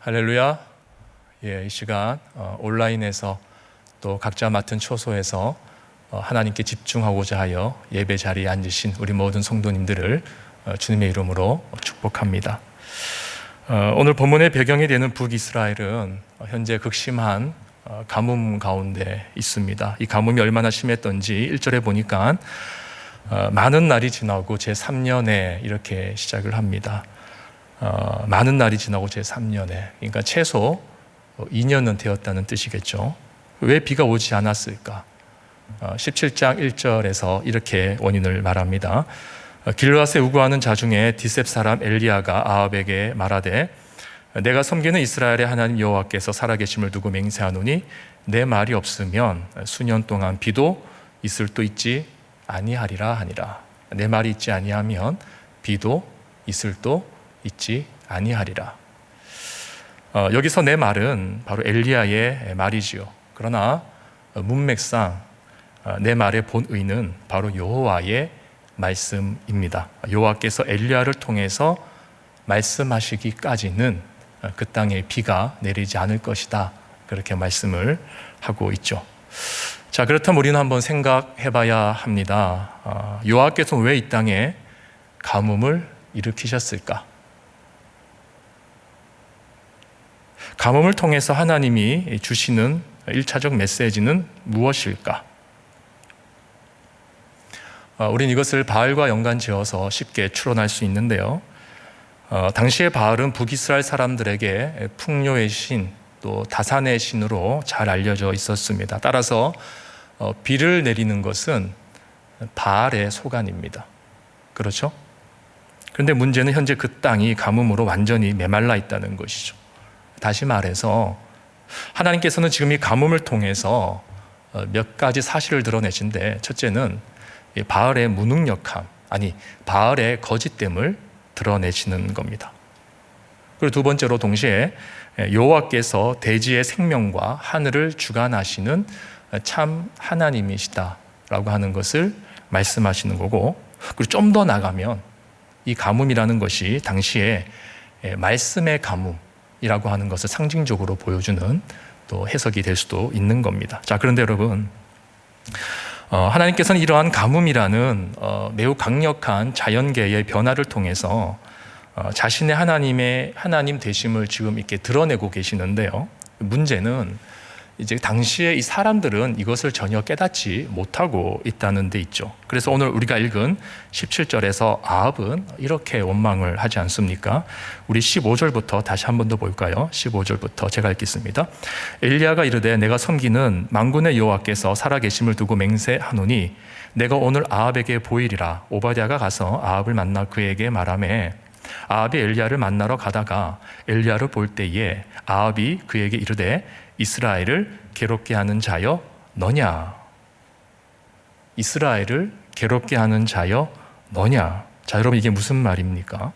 할렐루야. 이 시간 온라인에서 또 각자 맡은 초소에서 하나님께 집중하고자 하여 예배 자리에 앉으신 우리 모든 성도님들을 주님의 이름으로 축복합니다. 오늘 본문의 배경이 되는 북이스라엘은 현재 극심한 가뭄 가운데 있습니다. 이 가뭄이 얼마나 심했던지 1절에 보니까 많은 날이 지나고 제3년에 이렇게 시작을 합니다. 많은 날이 지나고 제3년에, 그러니까 최소 2년은 되었다는 뜻이겠죠. 왜 비가 오지 않았을까? 17장 1절에서 이렇게 원인을 말합니다. 길르앗에 우거하는 자 중에 디셉 사람 엘리야가 아합에게 말하되 내가 섬기는 이스라엘의 하나님 여호와께서 살아계심을 두고 맹세하노니 내 말이 없으면 수년 동안 비도 있을 도 있지 아니하리라 하니라. 내 말이 있지 아니하면 비도 있을 도 있지 아니하리라. 여기서 내 말은 바로 엘리야의 말이지요. 그러나 문맥상 내 말의 본의는 바로 여호와의 말씀입니다. 여호와께서 엘리야를 통해서 말씀하시기까지는 그 땅에 비가 내리지 않을 것이다, 그렇게 말씀을 하고 있죠. 자, 그렇다면 우리는 한번 생각해 봐야 합니다. 여호와께서 왜 이 땅에 가뭄을 일으키셨을까? 가뭄을 통해서 하나님이 주시는 1차적 메시지는 무엇일까? 우린 이것을 바알과 연관지어서 쉽게 추론할 수 있는데요. 당시의 바알은 북이스라엘 사람들에게 풍요의 신, 또 다산의 신으로 잘 알려져 있었습니다. 따라서 비를 내리는 것은 바알의 소관입니다. 그렇죠? 그런데 문제는 현재 그 땅이 가뭄으로 완전히 메말라 있다는 것이죠. 다시 말해서 하나님께서는 지금 이 가뭄을 통해서 몇 가지 사실을 드러내신데, 첫째는 바알의 무능력함, 아니 바알의 거짓됨을 드러내시는 겁니다. 그리고 두 번째로 동시에 여호와께서 대지의 생명과 하늘을 주관하시는 참 하나님이시다라고 하는 것을 말씀하시는 거고, 그리고 좀 더 나가면 이 가뭄이라는 것이 당시에 말씀의 가뭄이라고 하는 것을 상징적으로 보여주는 또 해석이 될 수도 있는 겁니다. 자, 그런데 여러분, 하나님께서는 이러한 가뭄이라는 매우 강력한 자연계의 변화를 통해서 자신의 하나님 되심을 지금 이렇게 드러내고 계시는데요. 문제는 이제 당시에 이 사람들은 이것을 전혀 깨닫지 못하고 있다는 데 있죠. 그래서 오늘 우리가 읽은 17절에서 아합은 이렇게 원망을 하지 않습니까? 우리 15절부터 다시 한 번 더 볼까요? 15절부터 제가 읽겠습니다. 엘리야가 이르되 내가 섬기는 만군의 여호와께서 살아계심을 두고 맹세하노니 내가 오늘 아합에게 보이리라. 오바댜가 가서 아합을 만나 그에게 말하매 아합이 엘리야를 만나러 가다가 엘리야를 볼 때에 아합이 그에게 이르되 이스라엘을 괴롭게 하는 자여 너냐? 이스라엘을 괴롭게 하는 자여 너냐? 자, 여러분, 이게 무슨 말입니까?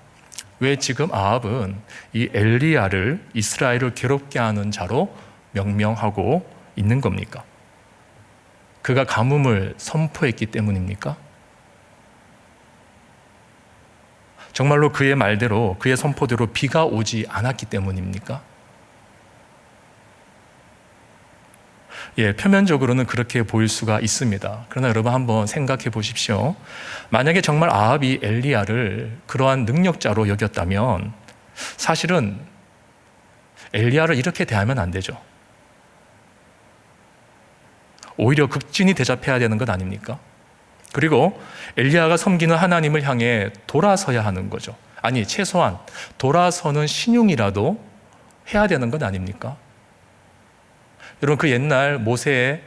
왜 지금 아합은 이 엘리야를 이스라엘을 괴롭게 하는 자로 명명하고 있는 겁니까? 그가 가뭄을 선포했기 때문입니까? 정말로 그의 말대로, 그의 선포대로 비가 오지 않았기 때문입니까? 표면적으로는 그렇게 보일 수가 있습니다. 그러나 여러분 한번 생각해 보십시오. 만약에 정말 아합이 엘리야를 그러한 능력자로 여겼다면 사실은 엘리야를 이렇게 대하면 안 되죠. 오히려 극진히 대접해야 되는 것 아닙니까? 그리고 엘리야가 섬기는 하나님을 향해 돌아서야 하는 거죠. 아니, 최소한 돌아서는 신용이라도 해야 되는 것 아닙니까? 여러분, 그 옛날 모세를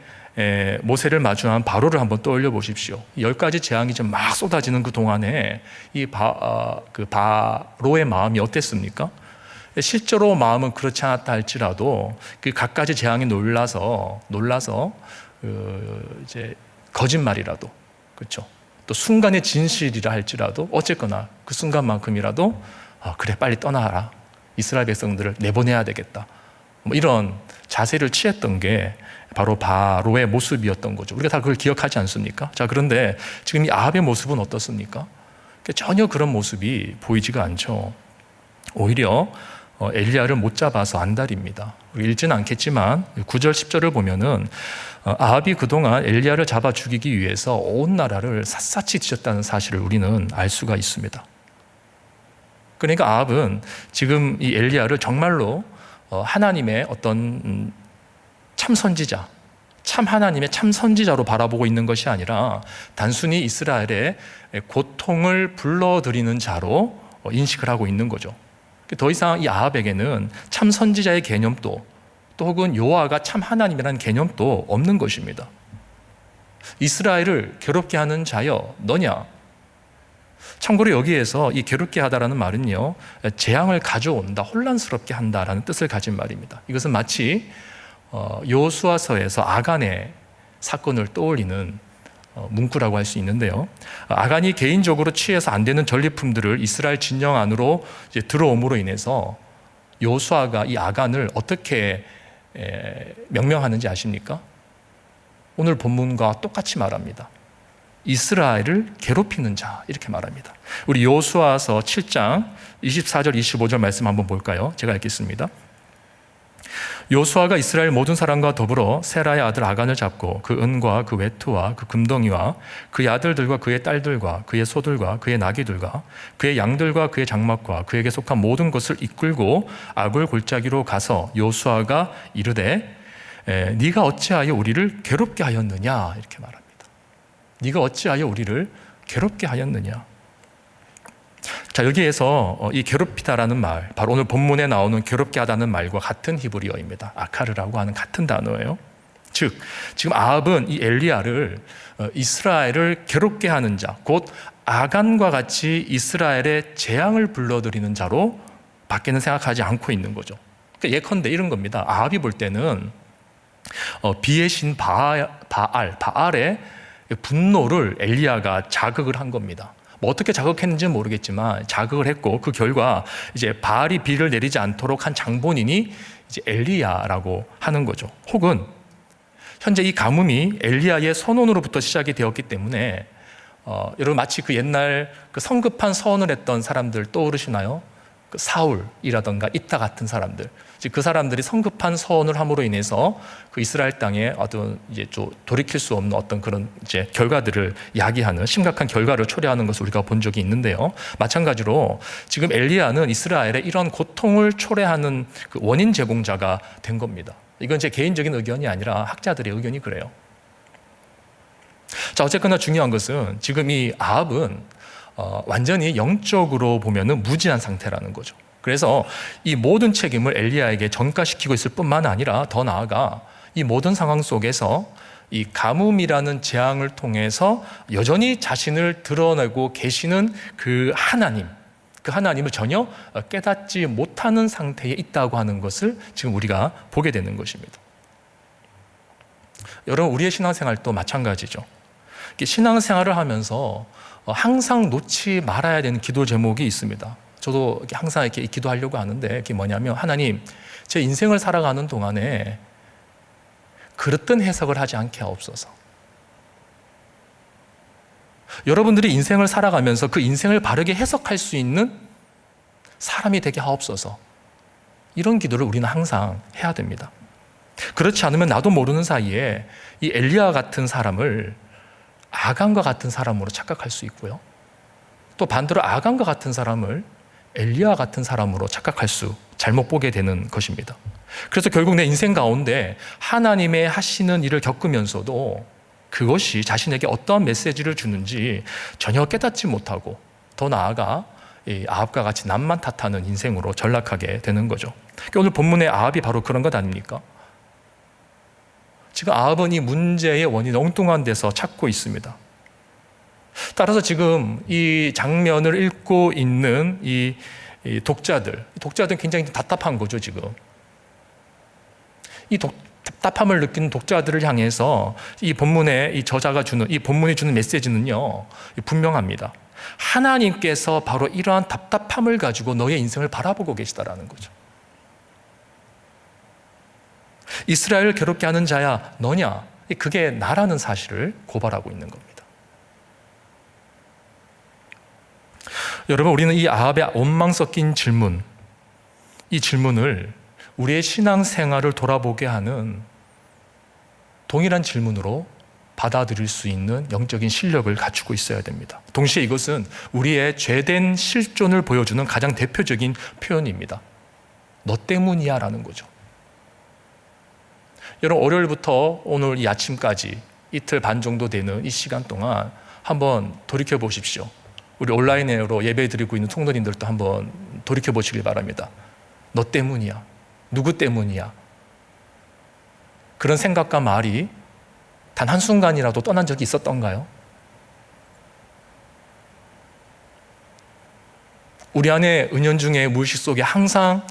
마주한 바로를 한번 떠올려 보십시오. 10가지 재앙이 좀 막 쏟아지는 그 동안에 이 바로의 마음이 어땠습니까? 실제로 마음은 그렇지 않았다 할지라도 그 갖가지 재앙에 놀라서 이제 거짓말이라도, 그렇죠? 또 순간의 진실이라 할지라도 어쨌거나 그 순간만큼이라도 그래, 빨리 떠나라. 이스라엘 백성들을 내보내야 되겠다. 뭐 이런 자세를 취했던 게 바로 바로의 모습이었던 거죠. 우리가 다 그걸 기억하지 않습니까? 자, 그런데 지금 이 아합의 모습은 어떻습니까? 전혀 그런 모습이 보이지가 않죠. 오히려 엘리야를 못 잡아서 안달입니다. 읽지는 않겠지만 9절 10절을 보면은 아합이 그동안 엘리야를 잡아 죽이기 위해서 온 나라를 샅샅이 뒤졌다는 사실을 우리는 알 수가 있습니다. 그러니까 아합은 지금 이 엘리야를 정말로 하나님의 어떤 참 선지자, 참 하나님의 참 선지자로 바라보고 있는 것이 아니라 단순히 이스라엘의 고통을 불러들이는 자로 인식을 하고 있는 거죠. 더 이상 이 아합에게는 참 선지자의 개념도 또 혹은 여호와가 참 하나님이라는 개념도 없는 것입니다. 이스라엘을 괴롭게 하는 자여 너냐? 참고로 여기에서 이 괴롭게 하다라는 말은요, 재앙을 가져온다, 혼란스럽게 한다라는 뜻을 가진 말입니다. 이것은 마치 여호수아서에서 아간의 사건을 떠올리는 문구라고 할 수 있는데요. 아간이 개인적으로 취해서 안 되는 전리품들을 이스라엘 진영 안으로 이제 들어옴으로 인해서 여호수아가 이 아간을 어떻게 명명하는지 아십니까? 오늘 본문과 똑같이 말합니다. 이스라엘을 괴롭히는 자, 이렇게 말합니다. 우리 여호수아서 7장 24절 25절 말씀 한번 볼까요? 제가 읽겠습니다. 여호수아가 이스라엘 모든 사람과 더불어 세라의 아들 아간을 잡고 그 은과 그 외투와 그 금덩이와 그의 아들들과 그의 딸들과 그의 소들과 그의 나귀들과 그의 양들과 그의 장막과 그에게 속한 모든 것을 이끌고 아굴 골짜기로 가서 여호수아가 이르되 네가 어찌하여 우리를 괴롭게 하였느냐, 이렇게 말합니다. 네가 어찌하여 우리를 괴롭게 하였느냐. 자, 여기에서 이 괴롭히다라는 말, 바로 오늘 본문에 나오는 괴롭게 하다는 말과 같은 히브리어입니다. 아카르라고 하는 같은 단어예요. 즉, 지금 아합은 이 엘리야를 이스라엘을 괴롭게 하는 자, 곧 아간과 같이 이스라엘의 재앙을 불러들이는 자로 밖에는 생각하지 않고 있는 거죠. 그러니까 예컨대 이런 겁니다. 아합이 볼 때는 비의 신 바알의 분노를 엘리야가 자극을 한 겁니다. 뭐 어떻게 자극했는지는 모르겠지만 자극을 했고, 그 결과 이제 바알이 비를 내리지 않도록 한 장본인이 이제 엘리야라고 하는 거죠. 혹은 현재 이 가뭄이 엘리야의 선언으로부터 시작이 되었기 때문에 여러분 마치 그 옛날 그 성급한 서원을 했던 사람들 떠오르시나요? 그 사울이라던가 이따 같은 사람들, 그 사람들이 성급한 서원을 함으로 인해서 그 이스라엘 땅에 어떤 이제 좀 돌이킬 수 없는 어떤 그런 이제 결과들을 야기하는 심각한 결과를 초래하는 것을 우리가 본 적이 있는데요. 마찬가지로 지금 엘리야는 이스라엘의 이런 고통을 초래하는 그 원인 제공자가 된 겁니다. 이건 제 개인적인 의견이 아니라 학자들의 의견이 그래요. 자, 어쨌거나 중요한 것은 지금 이 아합은 완전히 영적으로 보면은 무지한 상태라는 거죠. 그래서 이 모든 책임을 엘리야에게 전가시키고 있을 뿐만 아니라 더 나아가 이 모든 상황 속에서 이 가뭄이라는 재앙을 통해서 여전히 자신을 드러내고 계시는 그 하나님을 전혀 깨닫지 못하는 상태에 있다고 하는 것을 지금 우리가 보게 되는 것입니다. 여러분, 우리의 신앙생활도 마찬가지죠. 신앙생활을 하면서 항상 놓지 말아야 되는 기도 제목이 있습니다. 저도 항상 이렇게 기도하려고 하는데, 그게 뭐냐면, 하나님, 제 인생을 살아가는 동안에 그릇된 해석을 하지 않게 하옵소서. 여러분들이 인생을 살아가면서 그 인생을 바르게 해석할 수 있는 사람이 되게 하옵소서. 이런 기도를 우리는 항상 해야 됩니다. 그렇지 않으면 나도 모르는 사이에 이 엘리야 같은 사람을 아간과 같은 사람으로 착각할 수 있고요. 또 반대로 아간과 같은 사람을 엘리야 같은 사람으로 잘못 보게 되는 것입니다. 그래서 결국 내 인생 가운데 하나님의 하시는 일을 겪으면서도 그것이 자신에게 어떠한 메시지를 주는지 전혀 깨닫지 못하고, 더 나아가 이 아합과 같이 남만 탓하는 인생으로 전락하게 되는 거죠. 오늘 본문의 아합이 바로 그런 것 아닙니까? 지금 아합은 이 문제의 원인 엉뚱한 데서 찾고 있습니다. 따라서 지금 이 장면을 읽고 있는 이 독자들은 굉장히 답답한 거죠, 지금. 이 답답함을 느끼는 독자들을 향해서 이 본문의 이 저자가 이 본문이 주는 메시지는요, 분명합니다. 하나님께서 바로 이러한 답답함을 가지고 너의 인생을 바라보고 계시다라는 거죠. 이스라엘을 괴롭게 하는 자야 너냐? 그게 나라는 사실을 고발하고 있는 겁니다. 여러분, 우리는 이 아합의 원망 섞인 질문, 이 질문을 우리의 신앙생활을 돌아보게 하는 동일한 질문으로 받아들일 수 있는 영적인 실력을 갖추고 있어야 됩니다. 동시에 이것은 우리의 죄된 실존을 보여주는 가장 대표적인 표현입니다. 너 때문이야 라는 거죠. 여러분, 월요일부터 오늘 이 아침까지 이틀 반 정도 되는 이 시간 동안 한번 돌이켜 보십시오. 우리 온라인으로 예배 드리고 있는 성도님들도 한번 돌이켜 보시길 바랍니다. 너 때문이야. 누구 때문이야. 그런 생각과 말이 단 한순간이라도 떠난 적이 있었던가요? 우리 안에 은연중에 무의식 속에 항상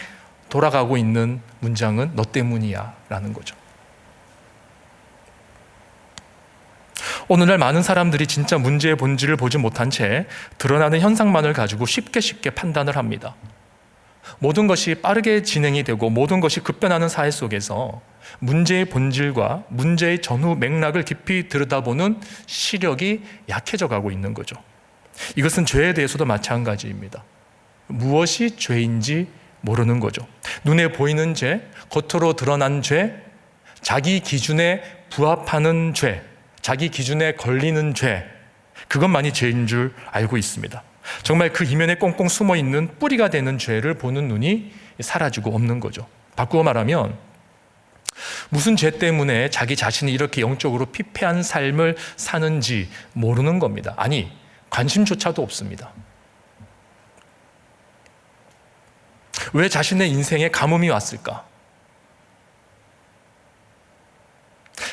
돌아가고 있는 문장은 너 때문이야 라는 거죠. 오늘날 많은 사람들이 진짜 문제의 본질을 보지 못한 채 드러나는 현상만을 가지고 쉽게 판단을 합니다. 모든 것이 빠르게 진행이 되고 모든 것이 급변하는 사회 속에서 문제의 본질과 문제의 전후 맥락을 깊이 들여다보는 시력이 약해져 가고 있는 거죠. 이것은 죄에 대해서도 마찬가지입니다. 무엇이 죄인지 모르는 거죠. 눈에 보이는 죄, 겉으로 드러난 죄, 자기 기준에 부합하는 죄, 자기 기준에 걸리는 죄, 그것만이 죄인 줄 알고 있습니다. 정말 그 이면에 꽁꽁 숨어있는 뿌리가 되는 죄를 보는 눈이 사라지고 없는 거죠. 바꾸어 말하면 무슨 죄 때문에 자기 자신이 이렇게 영적으로 피폐한 삶을 사는지 모르는 겁니다. 아니, 관심조차도 없습니다. 왜 자신의 인생에 가뭄이 왔을까?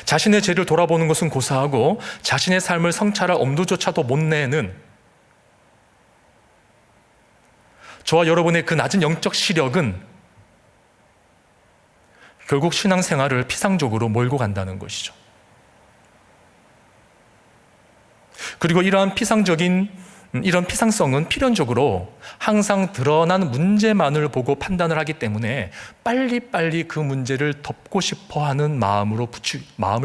자신의 죄를 돌아보는 것은 고사하고 자신의 삶을 성찰할 엄두조차도 못 내는 저와 여러분의 그 낮은 영적 시력은 결국 신앙생활을 피상적으로 몰고 간다는 것이죠. 그리고 이런 피상성은 필연적으로 항상 드러난 문제만을 보고 판단을 하기 때문에 빨리빨리 그 문제를 덮고 싶어하는 마음을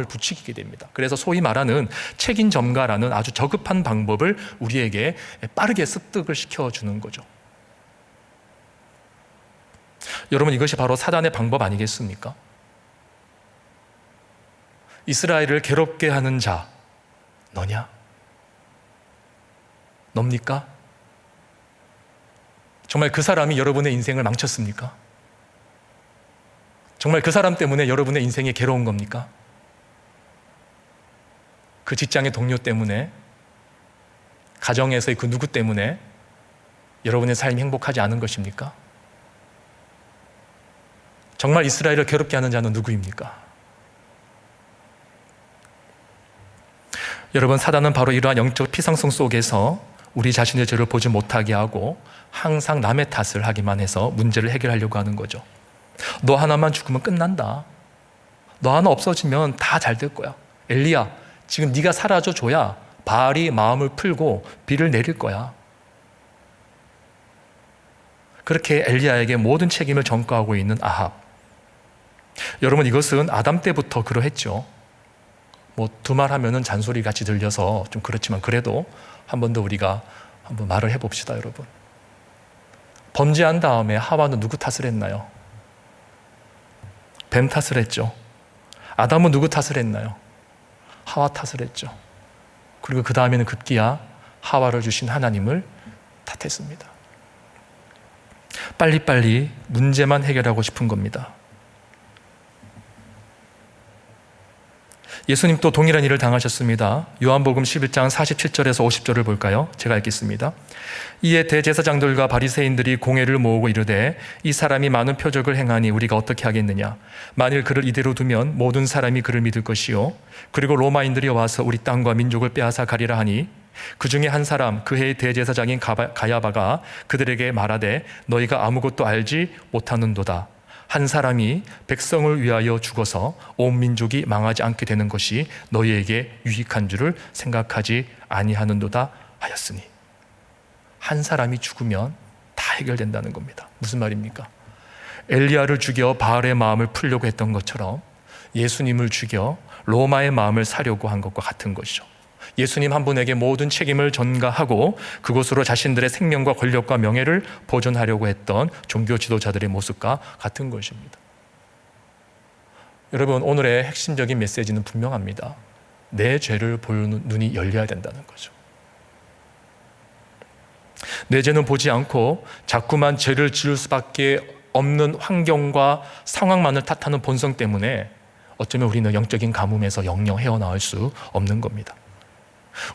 부추기게 됩니다. 그래서 소위 말하는 책임 전가라는 아주 저급한 방법을 우리에게 빠르게 습득을 시켜주는 거죠. 여러분, 이것이 바로 사단의 방법 아니겠습니까? 이스라엘을 괴롭게 하는 자 너냐? 놉니까? 정말 그 사람이 여러분의 인생을 망쳤습니까? 정말 그 사람 때문에 여러분의 인생이 괴로운 겁니까? 그 직장의 동료 때문에, 가정에서의 그 누구 때문에 여러분의 삶이 행복하지 않은 것입니까? 정말 이스라엘을 괴롭게 하는 자는 누구입니까? 여러분, 사단은 바로 이러한 영적 피상성 속에서 우리 자신의 죄를 보지 못하게 하고 항상 남의 탓을 하기만 해서 문제를 해결하려고 하는 거죠. 너 하나만 죽으면 끝난다. 너 하나 없어지면 다 잘 될 거야. 엘리야, 지금 네가 사라져줘야 바알이 마음을 풀고 비를 내릴 거야. 그렇게 엘리야에게 모든 책임을 전가하고 있는 아합. 여러분, 이것은 아담 때부터 그러했죠. 두말 하면은 잔소리 같이 들려서 좀 그렇지만 그래도 한 번 더 우리가 한번 말을 해봅시다, 여러분. 범죄한 다음에 하와는 누구 탓을 했나요? 뱀 탓을 했죠. 아담은 누구 탓을 했나요? 하와 탓을 했죠. 그리고 그 다음에는 급기야 하와를 주신 하나님을 탓했습니다. 빨리빨리 문제만 해결하고 싶은 겁니다. 예수님도 동일한 일을 당하셨습니다. 요한복음 11장 47절에서 50절을 볼까요? 제가 읽겠습니다. 이에 대제사장들과 바리새인들이 공회를 모으고 이르되 이 사람이 많은 표적을 행하니 우리가 어떻게 하겠느냐? 만일 그를 이대로 두면 모든 사람이 그를 믿을 것이요 그리고 로마인들이 와서 우리 땅과 민족을 빼앗아 가리라 하니 그 중에 한 사람 그 해의 대제사장인 가야바가 그들에게 말하되 너희가 아무것도 알지 못하는도다. 한 사람이 백성을 위하여 죽어서 온 민족이 망하지 않게 되는 것이 너희에게 유익한 줄을 생각하지 아니하는도다 하였으니, 한 사람이 죽으면 다 해결된다는 겁니다. 무슨 말입니까? 엘리야를 죽여 바알의 마음을 풀려고 했던 것처럼 예수님을 죽여 로마의 마음을 사려고 한 것과 같은 것이죠. 예수님 한 분에게 모든 책임을 전가하고 그곳으로 자신들의 생명과 권력과 명예를 보존하려고 했던 종교 지도자들의 모습과 같은 것입니다. 여러분, 오늘의 핵심적인 메시지는 분명합니다. 내 죄를 보는 눈이 열려야 된다는 거죠. 내 죄는 보지 않고 자꾸만 죄를 지을 수밖에 없는 환경과 상황만을 탓하는 본성 때문에 어쩌면 우리는 영적인 가뭄에서 영영 헤어나올 수 없는 겁니다.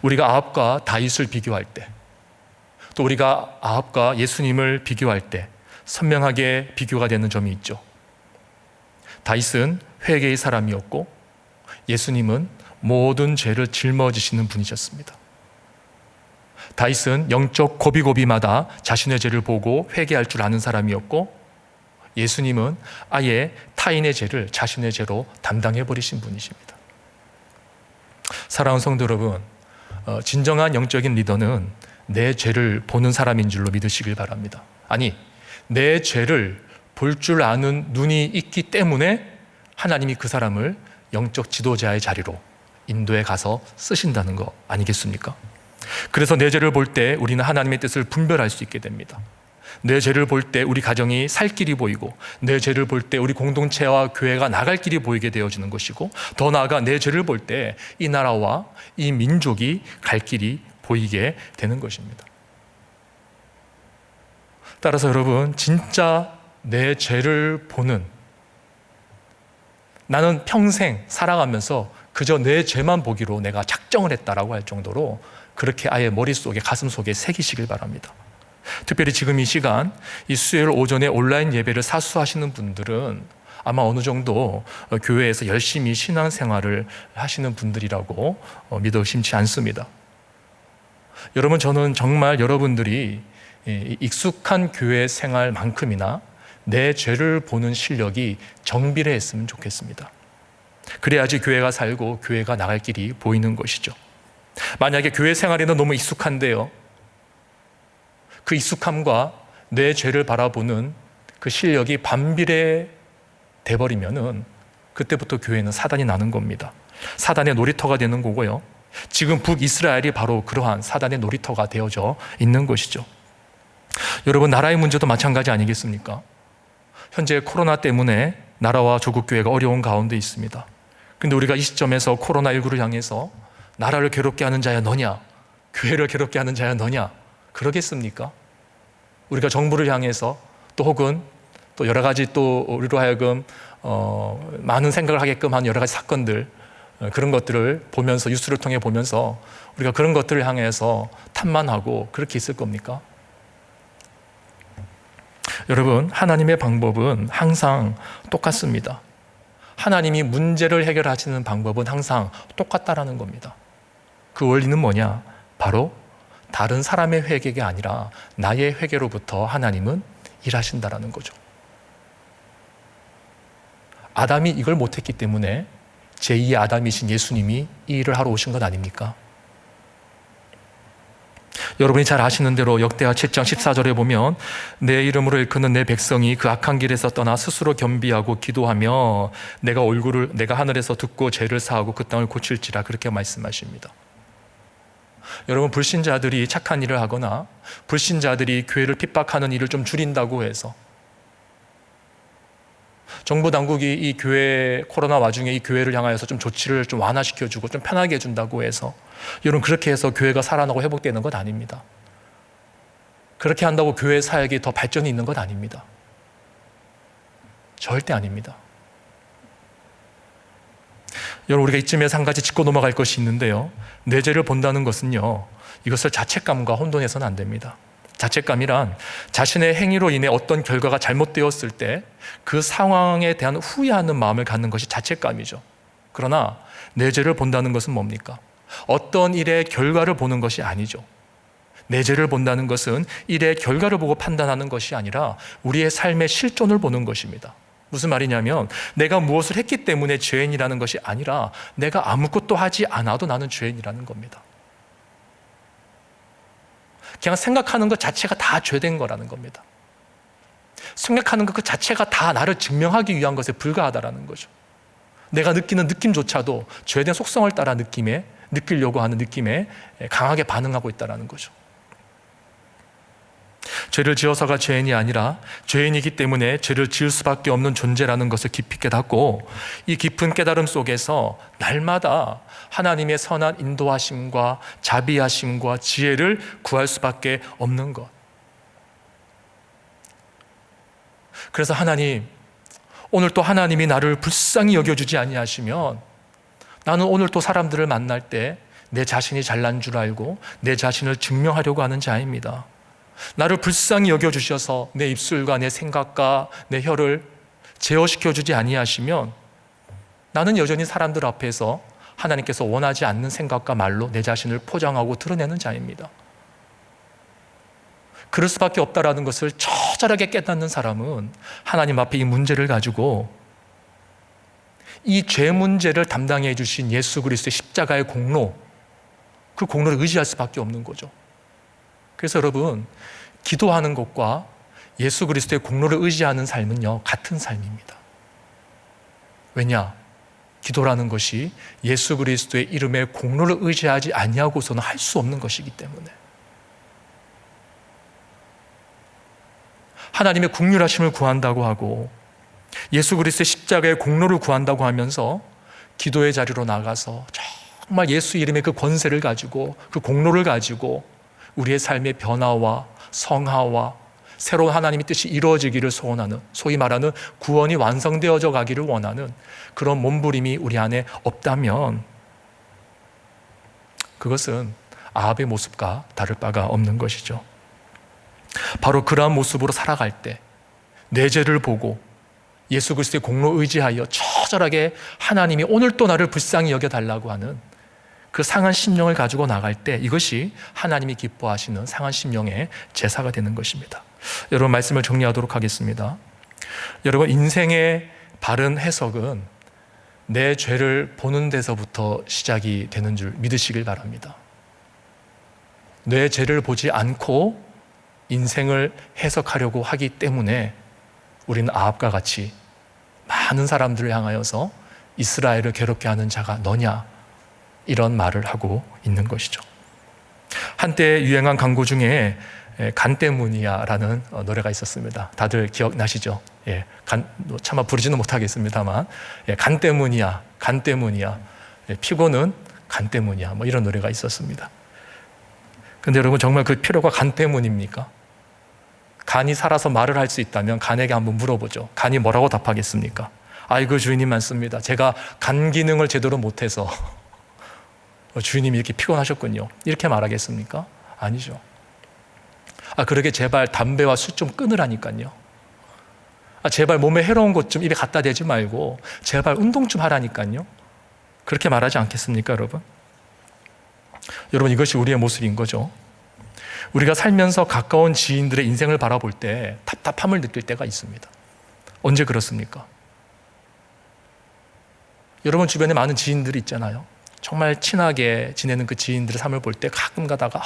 우리가 아합과 다윗을 비교할 때, 또 우리가 아합과 예수님을 비교할 때 선명하게 비교가 되는 점이 있죠. 다윗은 회개의 사람이었고 예수님은 모든 죄를 짊어지시는 분이셨습니다. 다윗은 영적 고비고비마다 자신의 죄를 보고 회개할 줄 아는 사람이었고 예수님은 아예 타인의 죄를 자신의 죄로 담당해 버리신 분이십니다. 사랑하는 성도 여러분, 진정한 영적인 리더는 내 죄를 보는 사람인 줄로 믿으시길 바랍니다. 아니, 내 죄를 볼 줄 아는 눈이 있기 때문에 하나님이 그 사람을 영적 지도자의 자리로 인도에 가서 쓰신다는 거 아니겠습니까? 그래서 내 죄를 볼 때 우리는 하나님의 뜻을 분별할 수 있게 됩니다. 내 죄를 볼 때 우리 가정이 살 길이 보이고, 내 죄를 볼 때 우리 공동체와 교회가 나갈 길이 보이게 되어지는 것이고, 더 나아가 내 죄를 볼 때 이 나라와 이 민족이 갈 길이 보이게 되는 것입니다. 따라서 여러분, 진짜 내 죄를 보는, 나는 평생 살아가면서 그저 내 죄만 보기로 내가 작정을 했다라고 할 정도로 그렇게 아예 머릿속에, 가슴속에 새기시길 바랍니다. 특별히 지금 이 시간, 이 수요일 오전에 온라인 예배를 사수하시는 분들은 아마 어느 정도 교회에서 열심히 신앙생활을 하시는 분들이라고 믿어 의심치 않습니다. 여러분, 저는 정말 여러분들이 익숙한 교회 생활만큼이나 내 죄를 보는 실력이 정비례했으면 좋겠습니다. 그래야지 교회가 살고 교회가 나갈 길이 보이는 것이죠. 만약에 교회 생활에는 너무 익숙한데요, 그 익숙함과 내 죄를 바라보는 그 실력이 반비례 돼버리면은 그때부터 교회는 사단이 나는 겁니다. 사단의 놀이터가 되는 거고요. 지금 북이스라엘이 바로 그러한 사단의 놀이터가 되어져 있는 것이죠. 여러분, 나라의 문제도 마찬가지 아니겠습니까? 현재 코로나 때문에 나라와 조국 교회가 어려운 가운데 있습니다. 그런데 우리가 이 시점에서 코로나19를 향해서 나라를 괴롭게 하는 자야 너냐, 교회를 괴롭게 하는 자야 너냐, 그러겠습니까? 우리가 정부를 향해서 또 혹은 또 여러 가지 또 우리로 하여금 많은 생각을 하게끔 한 여러 가지 사건들, 그런 것들을 보면서, 뉴스를 통해 보면서 우리가 그런 것들을 향해서 탓만하고 그렇게 있을 겁니까? 여러분, 하나님의 방법은 항상 똑같습니다. 하나님이 문제를 해결하시는 방법은 항상 똑같다라는 겁니다. 그 원리는 뭐냐? 바로 다른 사람의 회개가 아니라 나의 회개로부터 하나님은 일하신다라는 거죠. 아담이 이걸 못했기 때문에 제2의 아담이신 예수님이 이 일을 하러 오신 것 아닙니까? 여러분이 잘 아시는 대로 역대하 7장 14절에 보면 내 이름으로 일컫는 내 백성이 그 악한 길에서 떠나 스스로 겸비하고 기도하며 내가 하늘에서 듣고 죄를 사하고 그 땅을 고칠지라, 그렇게 말씀하십니다. 여러분, 불신자들이 착한 일을 하거나 불신자들이 교회를 핍박하는 일을 좀 줄인다고 해서, 정부 당국이 이 교회, 코로나 와중에 이 교회를 향하여서 좀 조치를 좀 완화시켜주고 좀 편하게 해준다고 해서, 여러분, 그렇게 해서 교회가 살아나고 회복되는 것 아닙니다. 그렇게 한다고 교회 사역이 더 발전이 있는 것 아닙니다. 절대 아닙니다. 여러분, 우리가 이쯤에서 한 가지 짚고 넘어갈 것이 있는데요, 내 죄를 본다는 것은요, 이것을 자책감과 혼돈해서는 안 됩니다. 자책감이란 자신의 행위로 인해 어떤 결과가 잘못되었을 때 그 상황에 대한 후회하는 마음을 갖는 것이 자책감이죠. 그러나 내 죄를 본다는 것은 뭡니까? 어떤 일의 결과를 보는 것이 아니죠. 내 죄를 본다는 것은 일의 결과를 보고 판단하는 것이 아니라 우리의 삶의 실존을 보는 것입니다. 무슨 말이냐면, 내가 무엇을 했기 때문에 죄인이라는 것이 아니라 내가 아무것도 하지 않아도 나는 죄인이라는 겁니다. 그냥 생각하는 것 자체가 다 죄된 거라는 겁니다. 생각하는 것 그 자체가 다 나를 증명하기 위한 것에 불과하다라는 거죠. 내가 느끼는 느낌조차도 죄에 대한 속성을 따라 느끼려고 하는 느낌에 강하게 반응하고 있다는 거죠. 죄를 지어서가 죄인이 아니라 죄인이기 때문에 죄를 지을 수밖에 없는 존재라는 것을 깊이 깨닫고, 이 깊은 깨달음 속에서 날마다 하나님의 선한 인도하심과 자비하심과 지혜를 구할 수밖에 없는 것. 그래서 하나님, 오늘 또 하나님이 나를 불쌍히 여겨주지 아니하시면 나는 오늘 또 사람들을 만날 때 내 자신이 잘난 줄 알고 내 자신을 증명하려고 하는 자입니다. 나를 불쌍히 여겨주셔서 내 입술과 내 생각과 내 혀를 제어시켜주지 아니하시면 나는 여전히 사람들 앞에서 하나님께서 원하지 않는 생각과 말로 내 자신을 포장하고 드러내는 자입니다. 그럴 수밖에 없다라는 것을 처절하게 깨닫는 사람은 하나님 앞에 이 문제를 가지고 이 죄 문제를 담당해 주신 예수 그리스도의 십자가의 공로, 그 공로를 의지할 수밖에 없는 거죠. 그래서 여러분, 기도하는 것과 예수 그리스도의 공로를 의지하는 삶은요, 같은 삶입니다. 왜냐? 기도라는 것이 예수 그리스도의 이름의 공로를 의지하지 아니하고서는 할 수 없는 것이기 때문에, 하나님의 긍휼하심을 구한다고 하고 예수 그리스도의 십자가의 공로를 구한다고 하면서 기도의 자리로 나가서 정말 예수 이름의 그 권세를 가지고, 그 공로를 가지고 우리의 삶의 변화와 성화와 새로운 하나님의 뜻이 이루어지기를 소원하는, 소위 말하는 구원이 완성되어져 가기를 원하는 그런 몸부림이 우리 안에 없다면 그것은 아합의 모습과 다를 바가 없는 것이죠. 바로 그러한 모습으로 살아갈 때 내 죄를 보고 예수 그리스도의 공로 의지하여 처절하게 하나님이 오늘 또 나를 불쌍히 여겨달라고 하는 그 상한 심령을 가지고 나갈 때 이것이 하나님이 기뻐하시는 상한 심령의 제사가 되는 것입니다. 여러분, 말씀을 정리하도록 하겠습니다. 여러분, 인생의 바른 해석은 내 죄를 보는 데서부터 시작이 되는 줄 믿으시길 바랍니다. 내 죄를 보지 않고 인생을 해석하려고 하기 때문에 우리는 아합과 같이 많은 사람들을 향하여서 이스라엘을 괴롭게 하는 자가 너냐, 이런 말을 하고 있는 것이죠. 한때 유행한 광고 중에 간때무니아라는 노래가 있었습니다. 다들 기억나시죠? 예, 차마 부르지는 못하겠습니다만, 간때무니아, 피고는 간때무니아, 뭐 이런 노래가 있었습니다. 근데 여러분, 정말 그 필요가 간 때문입니까? 간이 살아서 말을 할 수 있다면 간에게 한번 물어보죠. 간이 뭐라고 답하겠습니까? 아이고, 주인님 많습니다. 제가 간 기능을 제대로 못해서 주인님이 이렇게 피곤하셨군요. 이렇게 말하겠습니까? 아니죠. 그러게 제발 담배와 술 좀 끊으라니까요. 제발 몸에 해로운 것 좀 입에 갖다 대지 말고 제발 운동 좀 하라니까요. 그렇게 말하지 않겠습니까, 여러분? 여러분, 이것이 우리의 모습인 거죠. 우리가 살면서 가까운 지인들의 인생을 바라볼 때 답답함을 느낄 때가 있습니다. 언제 그렇습니까? 여러분 주변에 많은 지인들이 있잖아요. 정말 친하게 지내는 그 지인들의 삶을 볼 때 가끔 가다가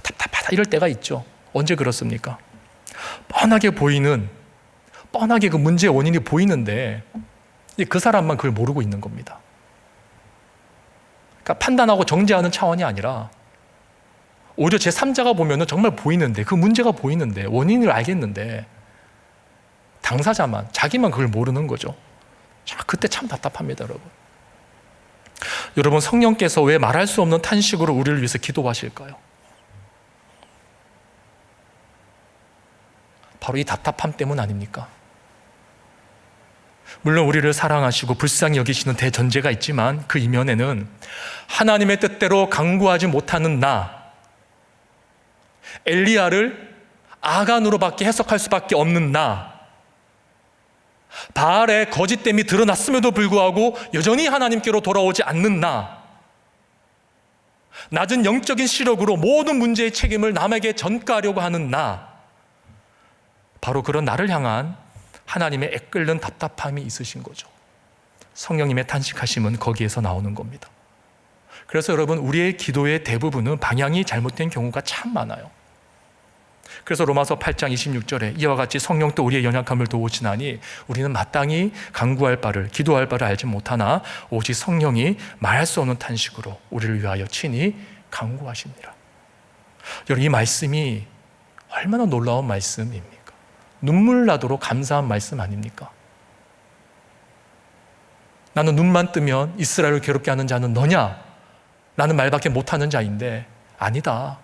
답답하다 이럴 때가 있죠. 언제 그렇습니까? 뻔하게 그 문제의 원인이 보이는데 그 사람만 그걸 모르고 있는 겁니다. 그러니까 판단하고 정죄하는 차원이 아니라 오히려 제3자가 보면 정말 보이는데, 그 문제가 보이는데, 원인을 알겠는데 당사자만, 자기만 그걸 모르는 거죠. 그때 참 답답합니다, 여러분. 여러분, 성령께서 왜 말할 수 없는 탄식으로 우리를 위해서 기도하실까요? 바로 이 답답함 때문 아닙니까? 물론 우리를 사랑하시고 불쌍히 여기시는 대전제가 있지만 그 이면에는 하나님의 뜻대로 강구하지 못하는 엘리야를 아간으로밖에 해석할 수밖에 없는 바알의 거짓됨이 드러났음에도 불구하고 여전히 하나님께로 돌아오지 않는 낮은 영적인 시력으로 모든 문제의 책임을 남에게 전가하려고 하는 바로 그런 나를 향한 하나님의 애끓는 답답함이 있으신 거죠. 성령님의 탄식하심은 거기에서 나오는 겁니다. 그래서 여러분, 우리의 기도의 대부분은 방향이 잘못된 경우가 참 많아요. 그래서 로마서 8장 26절에 이와 같이 성령 또 우리의 연약함을 도우시나니 우리는 마땅히 간구할 바를 기도할 바를 알지 못하나 오직 성령이 말할 수 없는 탄식으로 우리를 위하여 친히 간구하십니다. 여러분, 이 말씀이 얼마나 놀라운 말씀입니까? 눈물 나도록 감사한 말씀 아닙니까? 나는 눈만 뜨면 이스라엘을 괴롭게 하는 자는 너냐? 라는 말밖에 못하는 자인데 아니다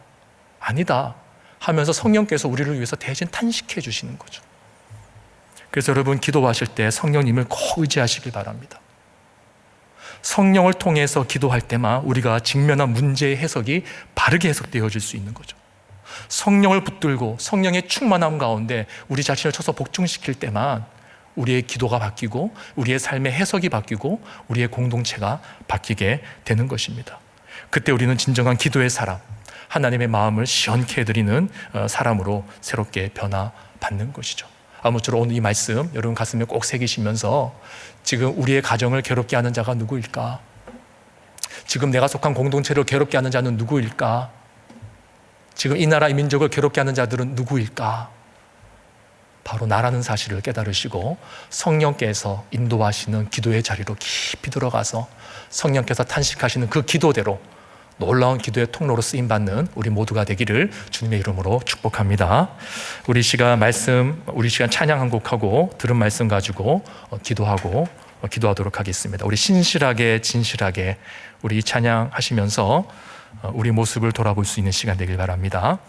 하면서 성령께서 우리를 위해서 대신 탄식해 주시는 거죠. 그래서 여러분, 기도하실 때 성령님을 꼭 의지하시길 바랍니다. 성령을 통해서 기도할 때만 우리가 직면한 문제의 해석이 바르게 해석되어질 수 있는 거죠. 성령을 붙들고 성령의 충만함 가운데 우리 자신을 쳐서 복종시킬 때만 우리의 기도가 바뀌고 우리의 삶의 해석이 바뀌고 우리의 공동체가 바뀌게 되는 것입니다. 그때 우리는 진정한 기도의 사람, 하나님의 마음을 시원케 해드리는 사람으로 새롭게 변화받는 것이죠. 아무쪼록 오늘 이 말씀 여러분 가슴에 꼭 새기시면서 지금 우리의 가정을 괴롭게 하는 자가 누구일까? 지금 내가 속한 공동체를 괴롭게 하는 자는 누구일까? 지금 이 나라 이 민족을 괴롭게 하는 자들은 누구일까? 바로 나라는 사실을 깨달으시고 성령께서 인도하시는 기도의 자리로 깊이 들어가서 성령께서 탄식하시는 그 기도대로 놀라운 기도의 통로로 쓰임받는 우리 모두가 되기를 주님의 이름으로 축복합니다. 우리 시간 찬양 한 곡하고 들은 말씀 가지고 기도하도록 하겠습니다. 우리 신실하게 진실하게 우리 찬양 하시면서 우리 모습을 돌아볼 수 있는 시간 되길 바랍니다.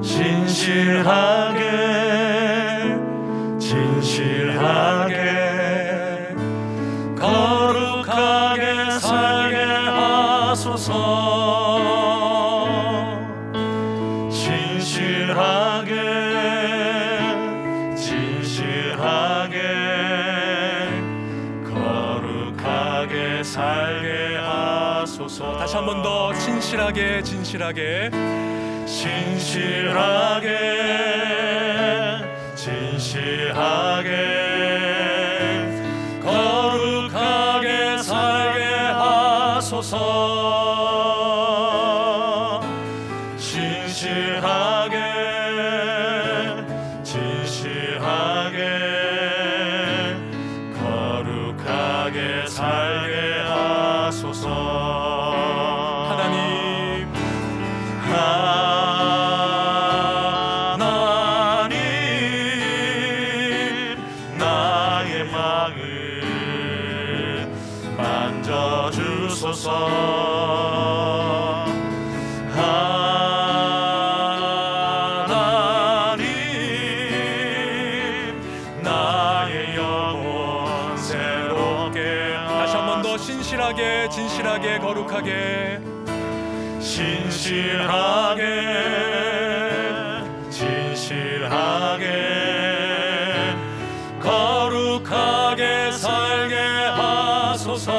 진실하게 거룩하게 살게 하소서. 진실하게 거룩하게 살게 하소서. 다시 한 번 더 진실하게 거룩하게 살게 하소서. 진실하게 거룩하게 살게 하소서. 하나님 나의 마음 만져주소서. 하나님 나의 영혼 새롭게 다시 한 번 더 진실하게 거룩하게 거룩하게 살게 하소서.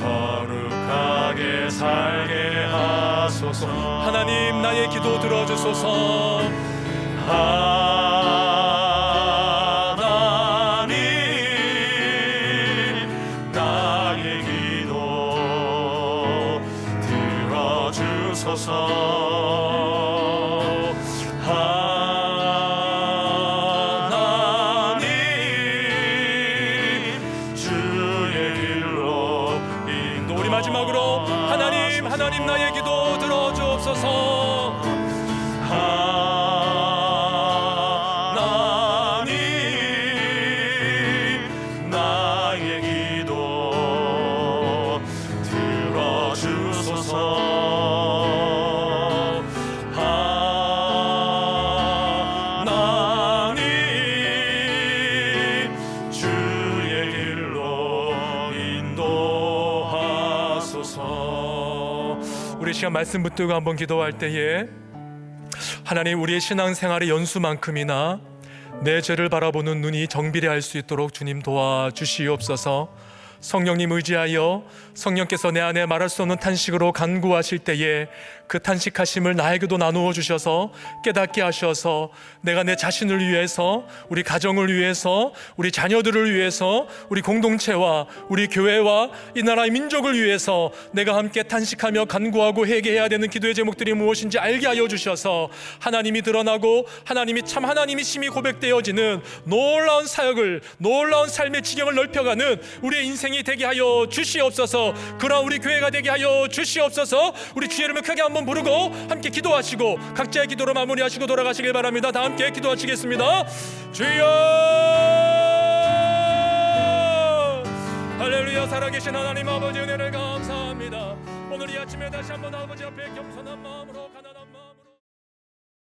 거룩하게 살게 하소서. 하나님 나의 기도 들어주소서. 하나님 나의 기도 들어주소서. 하나님 주의 길로 인도. 우리 마지막으로 하나님 나의 기도 들어주옵소서. 하나님 나의 기도 들어주소서. 하나님 주의 길로 인도하소서. 우리 시간 말씀 붙들고 한번 기도할 때에 하나님, 우리의 신앙생활의 연수만큼이나 내 죄를 바라보는 눈이 정비례할 수 있도록 주님 도와주시옵소서. 성령님 의지하여 성령께서 내 안에 말할 수 없는 탄식으로 간구하실 때에 그 탄식하심을 나에게도 나누어 주셔서 깨닫게 하셔서 내가 내 자신을 위해서, 우리 가정을 위해서, 우리 자녀들을 위해서, 우리 공동체와 우리 교회와 이 나라의 민족을 위해서 내가 함께 탄식하며 간구하고 회개해야 되는 기도의 제목들이 무엇인지 알게 하여 주셔서 하나님이 드러나고 하나님이 참 하나님이심이 고백되어지는 놀라운 사역을, 놀라운 삶의 지경을 넓혀가는 우리의 인생이 되게 하여 주시옵소서. 그러나 우리 교회가 되게 하여 주시옵소서. 우리 주의 이름을 크게 한번 부르고 함께 기도하시고 각자의 기도로 마무리하시고 돌아가시길 바랍니다. 다 함께 기도하시겠습니다. 주여, 할렐루야. 살아계신 하나님 아버지 은혜를 감사합니다. 오늘 이 아침에 다시 한번 아버지 앞에 겸손한 마음으로